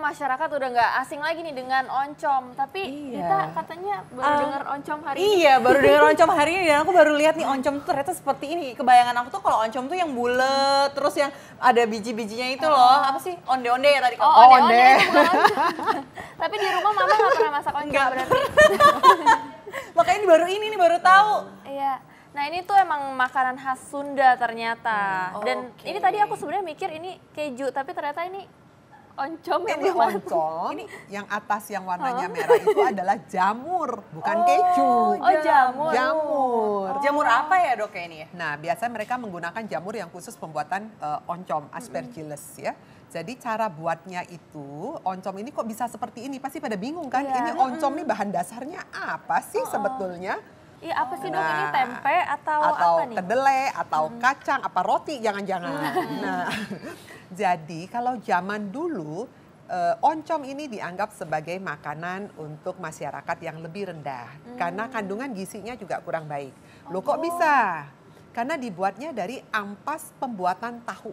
masyarakat udah nggak asing lagi nih dengan oncom. Tapi kita katanya baru dengar oncom hari ini. Iya, baru dengar oncom hari ini dan aku baru lihat nih oncom tuh ternyata seperti ini. Kebayangan aku tuh kalau oncom tuh yang bulet, terus yang ada biji-bijinya itu loh. Apa sih? Onde-onde ya tadi. Onde-onde. Tapi di rumah mama nggak pernah masak oncom berarti. Makanya ini baru baru tahu. Iya. Nah ini tuh emang makanan khas Sunda ternyata. Dan ini tadi aku sebenarnya mikir ini keju, tapi ternyata ini oncom yang Ini oncom, ini yang atas yang warnanya merah itu adalah jamur, bukan keju. Oh jamur. Jamur. Jamur apa ya dok ya ini ya? Nah biasanya mereka menggunakan jamur yang khusus pembuatan oncom, aspergillus ya. Jadi cara buatnya itu, oncom ini kok bisa seperti ini? Pasti pada bingung kan, ini oncom nih bahan dasarnya apa sih sebetulnya? Iya apa sih dok ini tempe atau apa nih? Kedelai atau kacang, apa roti jangan-jangan. Nah, jadi kalau zaman dulu oncom ini dianggap sebagai makanan untuk masyarakat yang lebih rendah karena kandungan gizinya juga kurang baik. Loh kok bisa? Karena dibuatnya dari ampas pembuatan tahu.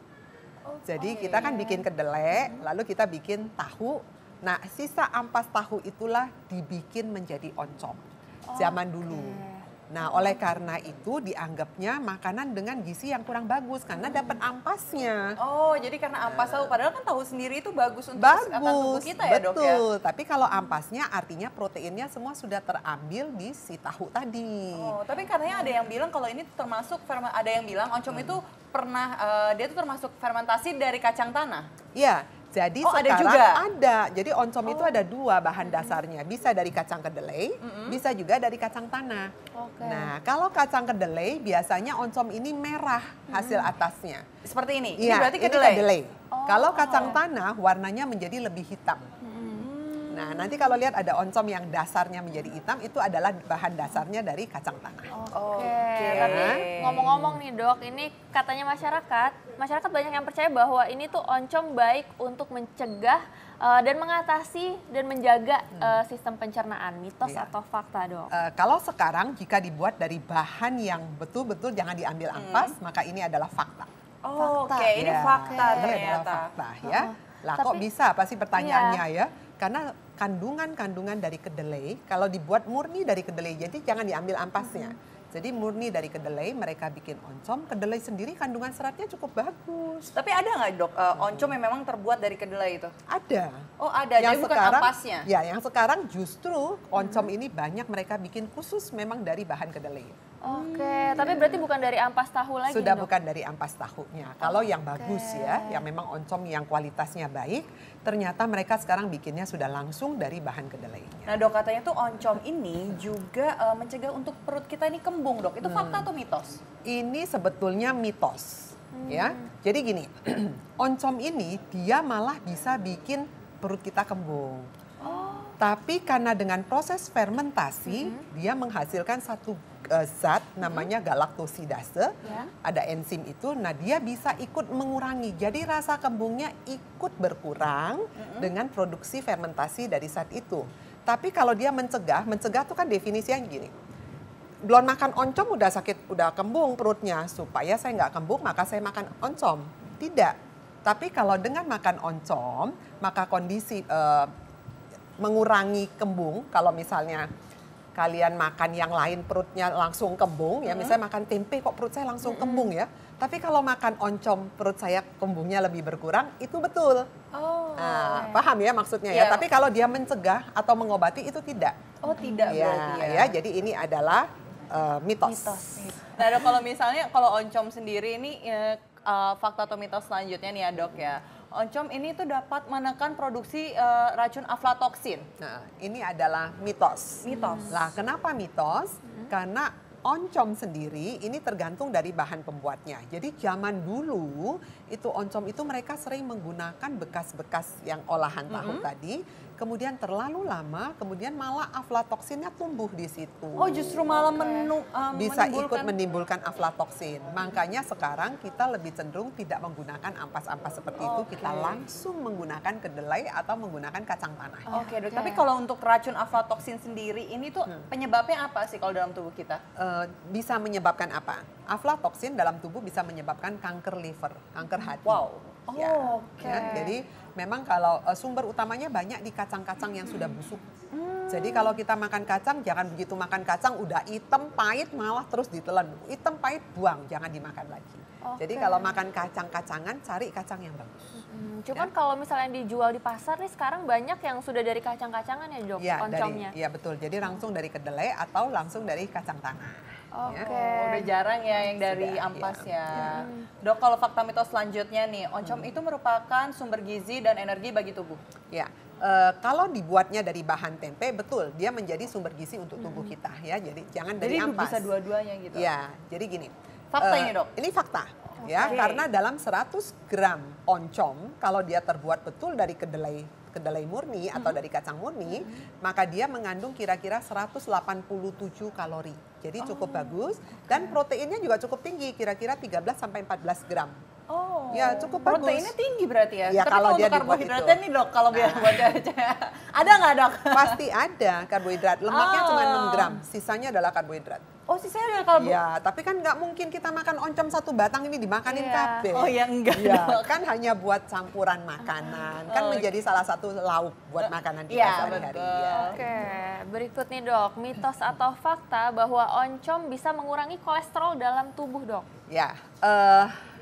Jadi kita kan bikin kedelai, lalu kita bikin tahu. Nah, sisa ampas tahu itulah dibikin menjadi oncom zaman dulu. Nah, oleh karena itu dianggapnya makanan dengan gizi yang kurang bagus karena dapat ampasnya. Oh, jadi karena ampas tahu, padahal kan tahu sendiri itu bagus untuk kesehatan tubuh kita ya dok ya? Betul. Tapi kalau ampasnya artinya proteinnya semua sudah terambil di si tahu tadi. Oh, tapi katanya ada yang bilang kalau ini termasuk, ada yang bilang oncom itu pernah, dia itu termasuk fermentasi dari kacang tanah. Iya. Jadi sekarang ada juga? ada. Jadi oncom itu ada dua bahan dasarnya. Bisa dari kacang kedelai, bisa juga dari kacang tanah. Nah, kalau kacang kedelai biasanya oncom ini merah hasil atasnya. Seperti ini? Ini Iya, berarti ini kedelai? kedelai. Kalau kacang tanah warnanya menjadi lebih hitam. Nah, nanti kalau lihat ada oncom yang dasarnya menjadi hitam, itu adalah bahan dasarnya dari kacang tanah. Oke, tapi ngomong-ngomong nih dok, ini katanya masyarakat banyak yang percaya bahwa ini tuh oncom baik untuk mencegah dan mengatasi dan menjaga sistem pencernaan. Mitos atau fakta dok? Kalau sekarang jika dibuat dari bahan yang betul-betul jangan diambil ampas, maka ini adalah fakta. Oke, ini Ya, fakta ini adalah ternyata. fakta ya. Lah kok bisa? Pasti pertanyaannya ya. Karena kandungan-kandungan dari kedelai, kalau dibuat murni dari kedelai, jadi jangan diambil ampasnya. Jadi murni dari kedelai, mereka bikin oncom, kedelai sendiri kandungan seratnya cukup bagus. Tapi ada nggak dok oncom yang memang terbuat dari kedelai itu? Ada. Oh ada, jadi bukan ampasnya? Ya, yang sekarang justru oncom ini banyak mereka bikin khusus memang dari bahan kedelai. Oke, tapi berarti bukan dari ampas tahu lagi Sudah dok? bukan dari ampas tahunya. Kalau yang bagus ya, yang memang oncom yang kualitasnya baik, ternyata mereka sekarang bikinnya sudah langsung dari bahan kedelainya. Nah dok, katanya tuh oncom ini juga mencegah untuk perut kita ini kembung dok. Itu fakta atau mitos? Ini sebetulnya mitos, ya. Jadi gini, oncom ini dia malah bisa bikin perut kita kembung. Tapi karena dengan proses fermentasi, dia menghasilkan satu zat namanya galaktosidase, ada enzim itu, nah dia bisa ikut mengurangi. Jadi rasa kembungnya ikut berkurang dengan produksi fermentasi dari zat itu. Tapi kalau dia mencegah tuh kan definisinya gini. Belum makan oncom udah sakit, udah kembung perutnya. Supaya saya nggak kembung maka saya makan oncom. Tidak. Tapi kalau dengan makan oncom, maka kondisi mengurangi kembung. Kalau misalnya kalian makan yang lain perutnya langsung kembung ya, misalnya makan tempe kok perut saya langsung kembung ya. Tapi kalau makan oncom perut saya kembungnya lebih berkurang, itu betul. Nah, paham ya maksudnya ya. Tapi kalau dia mencegah atau mengobati itu tidak. Oh tidak berarti ya. Jadi ini adalah mitos. Nah dok, kalau misalnya kalau oncom sendiri ini fakta atau mitos selanjutnya nih ya dok ya. Oncom ini tuh dapat menekan produksi racun aflatoksin. Nah, ini adalah mitos. Mitos. Lah, kenapa mitos? Karena oncom sendiri ini tergantung dari bahan pembuatnya. Jadi zaman dulu itu oncom itu mereka sering menggunakan bekas-bekas yang olahan tahu tadi. Kemudian terlalu lama, kemudian malah aflatoksinnya tumbuh di situ. Oh justru malah bisa ikut menimbulkan aflatoksin. Makanya sekarang kita lebih cenderung tidak menggunakan ampas-ampas seperti itu. Kita langsung menggunakan kedelai atau menggunakan kacang tanah. Oke dok, tapi kalau untuk racun aflatoksin sendiri ini tuh penyebabnya apa sih kalau dalam tubuh kita? Bisa menyebabkan apa? aflatoksin dalam tubuh bisa menyebabkan kanker liver, kanker hati. Wow. Ya, Oke. ya, jadi memang kalau sumber utamanya banyak di kacang-kacang yang sudah busuk. Jadi kalau kita makan kacang, jangan begitu makan kacang udah hitam, pahit, malah terus ditelan. Hitam, pahit, buang, jangan dimakan lagi. Jadi kalau makan kacang-kacangan, cari kacang yang bagus. Cuman kalau misalnya dijual di pasar nih sekarang banyak yang sudah dari kacang-kacangan ya dok, Ya, oncomnya. iya betul. Jadi langsung dari kedelai atau langsung dari kacang tanah. Oke. Udah jarang ya yang dari Sudah, ampas ya. ya. Dok, kalau fakta mitos selanjutnya nih, oncom itu merupakan sumber gizi dan energi bagi tubuh. Ya, kalau dibuatnya dari bahan tempe, betul dia menjadi sumber gizi untuk tubuh kita ya. Jadi jangan dari Jadi ampas. bisa dua-duanya gitu. Ya, jadi gini. Fakta ini, Dok? Ini fakta. Ya, Oke. karena dalam 100 gram oncom, kalau dia terbuat betul dari kedelai murni atau dari kacang murni, maka dia mengandung kira-kira 187 kalori. Jadi cukup bagus dan proteinnya juga cukup tinggi, kira-kira 13 sampai 14 gram. Oh, Ya, cukup bagus. proteinnya tinggi berarti ya? Ya, Tapi kalau kalau dia untuk dibuat karbohidratnya itu. nih dok, kalau biar buat cewek-cewek. Ada nggak dok? Pasti ada karbohidrat, lemaknya cuma 6 Oh. gram, sisanya adalah karbohidrat. Oh sisanya ada karbo. Ya, tapi kan nggak mungkin kita makan oncom satu batang ini dimakanin Iya. kabeh. Oh ya enggak Ya, dok. kan hanya buat campuran makanan, kan Oh, menjadi salah satu lauk buat makanan kita Iya, sehari-hari. betul. Ya. Oke, berikut nih dok, mitos atau fakta bahwa oncom bisa mengurangi kolesterol dalam tubuh dok. Ya,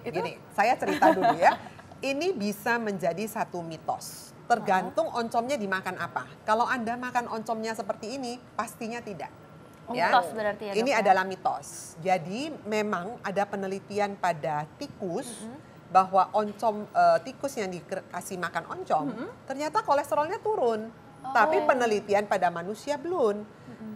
gini, saya cerita dulu ya. Ini bisa menjadi satu mitos. Tergantung oncomnya dimakan apa. Kalau Anda makan oncomnya seperti ini, pastinya tidak. Mitos berarti ya, dok, Ini ya? adalah mitos. Jadi memang ada penelitian pada tikus bahwa oncom tikus yang dikasih makan oncom ternyata kolesterolnya turun. Tapi penelitian pada manusia belum.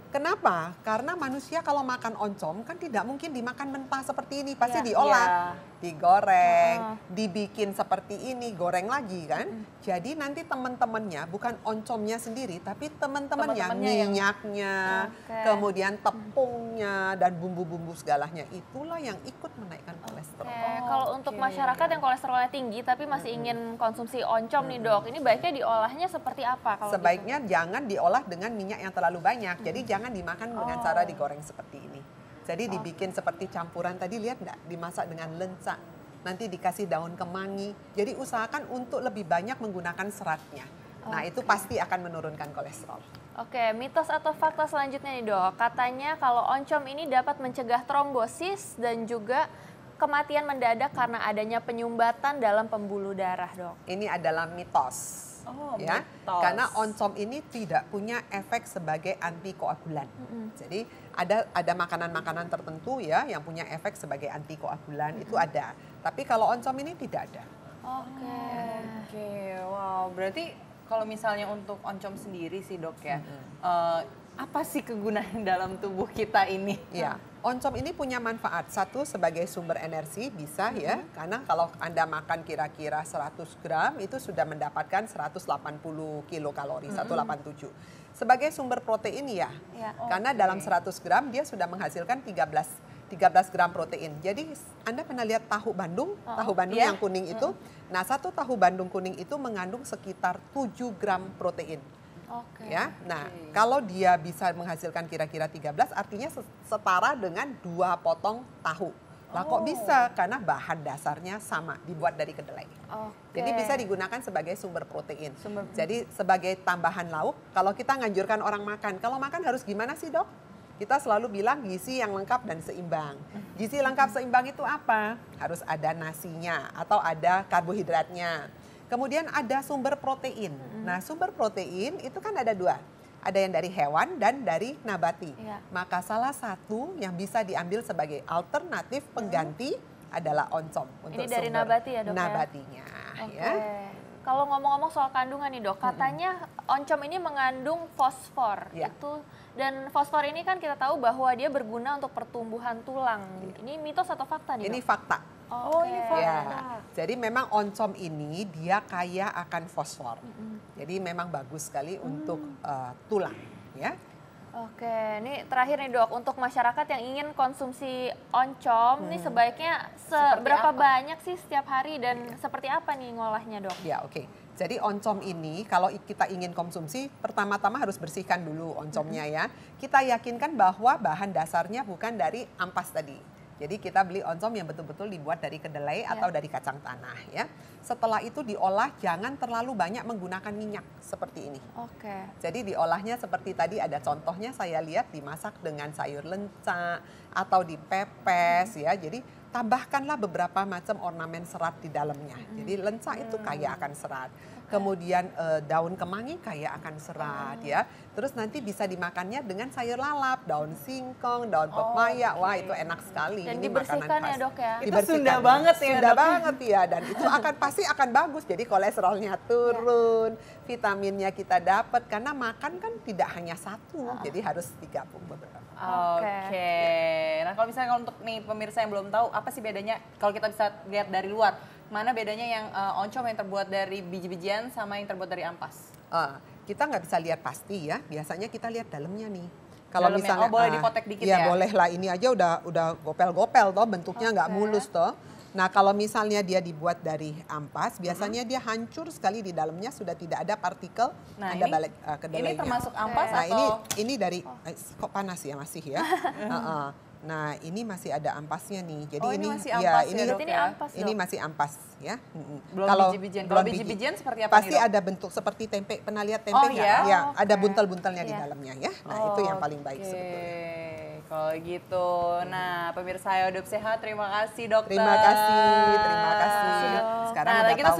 Kenapa? Karena manusia kalau makan oncom kan tidak mungkin dimakan mentah seperti ini, pasti Iya. diolah, Iya. digoreng, dibikin seperti ini, goreng lagi kan. Jadi nanti teman-temannya bukan oncomnya sendiri, tapi teman-temannya Teman-temannya yang- minyaknya, Oke. kemudian tepungnya dan bumbu-bumbu segalanya itulah yang ikut menaikkan kolesterol. Oke, kalau untuk Oke. masyarakat yang kolesterolnya tinggi tapi masih ingin konsumsi oncom nih dok, ini baiknya diolahnya seperti apa kalau Sebaiknya jangan diolah dengan minyak yang terlalu banyak. Jadi jangan dimakan dengan cara digoreng seperti ini. Jadi dibikin seperti campuran tadi, lihat nggak? Dimasak dengan lenca. Nanti dikasih daun kemangi. Jadi usahakan untuk lebih banyak menggunakan seratnya. Nah itu pasti akan menurunkan kolesterol. Oke, mitos atau fakta selanjutnya nih dok, katanya kalau oncom ini dapat mencegah trombosis dan juga kematian mendadak karena adanya penyumbatan dalam pembuluh darah dok. Ini adalah mitos. Oh, Ya, mitos. karena oncom ini tidak punya efek sebagai antikoagulan. Jadi ada makanan-makanan tertentu ya yang punya efek sebagai antikoagulan itu ada. Tapi kalau oncom ini tidak ada. Oke. Oke, wow. Berarti kalau misalnya untuk oncom sendiri sih dok ya, apa sih kegunaan dalam tubuh kita ini? Ya, oncom ini punya manfaat. Satu sebagai sumber energi bisa ya, karena kalau Anda makan kira-kira 100 gram itu sudah mendapatkan 180 kilokalori, 187. Sebagai sumber protein ya, Ya. karena dalam 100 gram dia sudah menghasilkan 13 gram protein. Jadi Anda pernah lihat tahu Bandung? Tahu Bandung Iya. yang kuning itu? Nah, satu tahu Bandung kuning itu mengandung sekitar 7 gram protein. Oke. Ya, nah kalau dia bisa menghasilkan kira-kira 13, artinya setara dengan 2 potong tahu. Lah kok bisa? Karena bahan dasarnya sama, dibuat dari kedelai. Oke. Jadi bisa digunakan sebagai sumber protein. Jadi sebagai tambahan lauk, kalau kita nganjurkan orang makan, kalau makan harus gimana sih dok? Kita selalu bilang gizi yang lengkap dan seimbang. Gizi lengkap seimbang itu apa? Harus ada nasinya atau ada karbohidratnya. Kemudian ada sumber protein. Nah sumber protein itu kan ada 2. Ada yang dari hewan dan dari nabati. Iya. Maka salah satu yang bisa diambil sebagai alternatif pengganti adalah oncom. Untuk Ini dari sumber nabati ya, dok, ya? Nabatinya. Oke. Ya. Kalau ngomong-ngomong soal kandungan nih dok, katanya oncom ini mengandung fosfor. Ya. Dan fosfor ini kan kita tahu bahwa dia berguna untuk pertumbuhan tulang. Ini mitos atau fakta nih Ini dok? fakta. Oh, ini fakta. Ya, jadi memang oncom ini dia kaya akan fosfor. Jadi memang bagus sekali untuk tulang, ya. Oke, ini terakhir nih dok, untuk masyarakat yang ingin konsumsi oncom, ini sebaiknya seberapa apa? banyak sih setiap hari dan seperti apa nih ngolahnya dok? Ya, oke. Jadi oncom ini kalau kita ingin konsumsi, pertama-tama harus bersihkan dulu oncomnya ya. Kita yakinkan bahwa bahan dasarnya bukan dari ampas tadi. Jadi kita beli oncom yang betul-betul dibuat dari kedelai atau dari kacang tanah ya. Setelah itu diolah, jangan terlalu banyak menggunakan minyak seperti ini. Oke. Jadi diolahnya seperti tadi ada contohnya saya lihat dimasak dengan sayur lenca atau dipepes ya. Jadi tambahkanlah beberapa macam ornamen serat di dalamnya. Jadi lenca itu kaya akan serat. Kemudian daun kemangi kaya akan serat ya. Terus nanti bisa dimakannya dengan sayur lalap, daun singkong, daun pepaya. Wah, itu enak sekali. Dan Ini dibersihkan makanan ya, khas. Dok ya? Itu Sunda banget ya, Sunda Dok. banget ya, dan itu pasti akan bagus. Jadi kolesterolnya turun, vitaminnya kita dapat karena makan kan tidak hanya satu, jadi harus digabung beberapa. Oke. Nah, kalau misalnya untuk nih pemirsa yang belum tahu, apa sih bedanya kalau kita bisa lihat dari luar? Mana bedanya yang oncom yang terbuat dari biji-bijian sama yang terbuat dari ampas? Kita nggak bisa lihat pasti ya, biasanya kita lihat dalamnya nih. Kalau Dalamnya, misalnya boleh dipotek dikit ya? ya? Boleh lah, ini aja udah gopel-gopel toh, bentuknya nggak mulus toh. Nah, kalau misalnya dia dibuat dari ampas, biasanya dia hancur sekali di dalamnya, sudah tidak ada partikel, Nah, ada ini- balik kedelainya. Ini termasuk ampas Nah, atau? ini dari kok panas ya masih ya. Nah, ini masih ada ampasnya nih. Jadi Ini masih ya, ampas ini ya, Dok, Berarti ini ya? ampas, ini Dok? masih ampas ya. Belum Kalau biji-bijian. belum Kalau biji-bijian seperti apa Pasti nih, Dok? ada bentuk seperti tempe. Pernah lihat tempe Oh, nggak? ya? Ya, Oh, ada oke. buntel-buntelnya di Iya. dalamnya ya. Nah, itu yang paling baik sebetulnya. Kalau gitu. Nah, pemirsa Hidup Sehat, terima kasih dokter. Terima kasih, terima kasih. Dok. Sekarang Nah, udah kita tahu